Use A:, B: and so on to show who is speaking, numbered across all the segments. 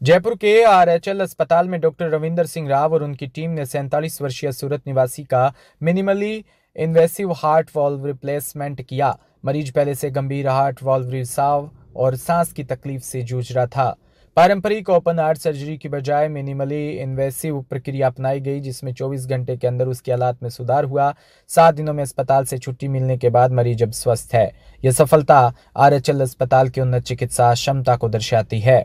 A: जयपुर के आरएचएल अस्पताल में डॉक्टर रविंदर सिंह राव और उनकी टीम ने 47 वर्षीय सूरत निवासी का minimally invasive heart valve replacement किया। मरीज पहले से गंभीर हार्ट वॉल्व रिसाव और सांस की तकलीफ से जूझ रहा था। पारंपरिक ओपन हार्ट सर्जरी की बजाय मिनिमली इन्वेसिव प्रक्रिया अपनाई गई, जिसमें 24 घंटे के अंदर उसकी हालात में सुधार हुआ। 7 दिनों में अस्पताल से छुट्टी मिलने के बाद मरीज अब स्वस्थ है। यह सफलता आरएचएल अस्पताल की उन्नत चिकित्सा क्षमता को दर्शाती है।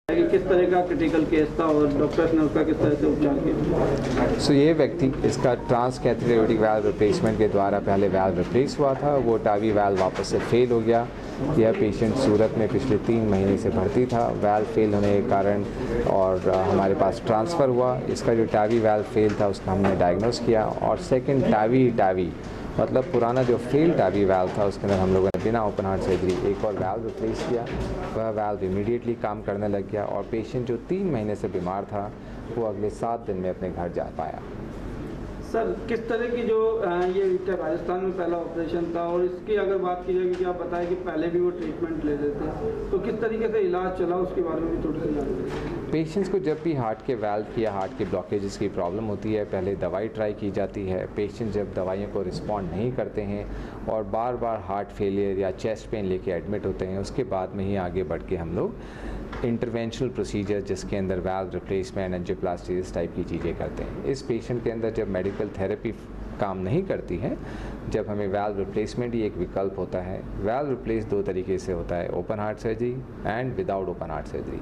B: कि किस तरह का क्रिटिकल केस था और डॉक्टर्स ने उसका किस तरह से उपचार किया।
C: ये व्यक्ति इसका transcatheter aortic valve replacement के द्वारा पहले वाल्व रिप्लेस हुआ था, वो टावी वाल्व वापस से फेल हो गया। यह पेशेंट सूरत में पिछले 3 महीने से भर्ती था। वाल्व फेल होने के कारण और हमारे पास ट्रांसफ़र हुआ। इसका जो टावी वाल्व फेल था उसका हमने डायग्नोस किया और सेकेंड टावी मतलब पुराना जो फेल टावी वाल्व था उसके अंदर हम लोगों ने बिना ओपन हार्ट सर्जरी एक और वाल्व रिप्लेस किया। वह वाल्व इमीडिएटली काम करने लग गया और पेशेंट जो 3 महीने से बीमार था वो अगले 7 दिन में अपने घर जा पाया।
B: सर, किस तरह की जो ये राजस्थान में पहला ऑपरेशन था और इसकी अगर बात की जाए कि आप बताएं कि पहले भी वो ट्रीटमेंट लेते थे, तो किस तरीके से इलाज चला उसके बारे में भी थोड़ी सी जानकारी।
C: पेशेंट्स को जब भी हार्ट के वाल्व या हार्ट के ब्लॉकेजेस की प्रॉब्लम होती है, पहले दवाई ट्राई की जाती है। पेशेंट जब दवाइयों को रिस्पॉन्ड नहीं करते हैं और बार बार हार्ट फेलियर या चेस्ट पेन लेके एडमिट होते हैं, उसके बाद में ही आगे बढ़ के हम लोग इंटरवेंशनल प्रोसीजर जिसके अंदर वाल्व रिप्लेसमेंट, एंजियोप्लास्टी इस टाइप की चीज़ें करते हैं। इस पेशेंट के अंदर जब मेडिकल थेरेपी काम नहीं करती है, जब हमें वाल्व रिप्लेसमेंट ही एक विकल्प होता है। वाल्व रिप्लेस 2 तरीके से होता है, open heart surgery and without open heart surgery.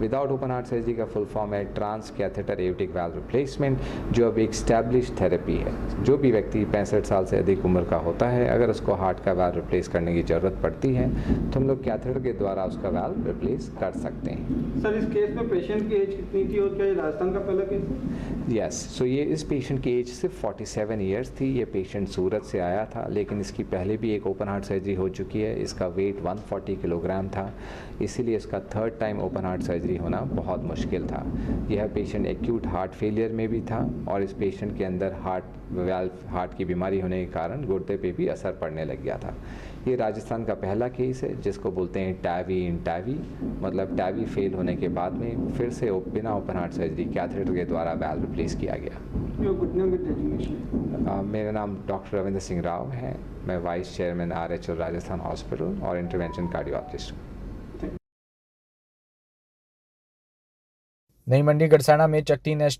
C: Without open heart surgery का फुल फॉर्म है transcatheter aortic valve replacement, जो अब एक स्टैब्लिश थेरेपी है। जो भी व्यक्ति 65 साल से अधिक उम्र का होता है, अगर उसको हार्ट का वाल्व रिप्लेस करने की ज़रूरत पड़ती है तो हम लोग कैथेटर के द्वारा उसका वाल्व रिप्लेस कर सकते हैं।
B: सर, इस केस में पेशेंट की एज कितनी थी और क्या ये राजस्थान का पहला केस है?
C: यस, सो ये इस पेशेंट की एज सिर्फ 47 ईयर्स थी। ये पेशेंट सूरत से आया था, लेकिन इसकी पहले भी एक ओपन हार्ट सर्जरी हो चुकी है। इसका वेट 140 किलोग्राम था, इसीलिए इसका 3rd time open heart surgery होना बहुत मुश्किल था। यह पेशेंट एक्यूट हार्ट फेलियर में भी था और इस पेशेंट के अंदर हार्ट की बीमारी होने के कारण गुर्दे पे भी असर पड़ने लग गया था। ये राजस्थान का पहला केस है जिसको बोलते हैं टावी इन टावी, मतलब टावी फेल होने के बाद में फिर से बिना ओपन हार्ट सर्जरी कैथेटर के द्वारा वाल्व रिप्लेस किया गया। मेरा नाम डॉक्टर रविंदर सिंह राव है। मैं vice chairman RHL Rajasthan hospital और इंटरवेंशन कार्डियोलॉजिस्ट हूँ।
A: नई मंडी गड़साना में चकटी एसटी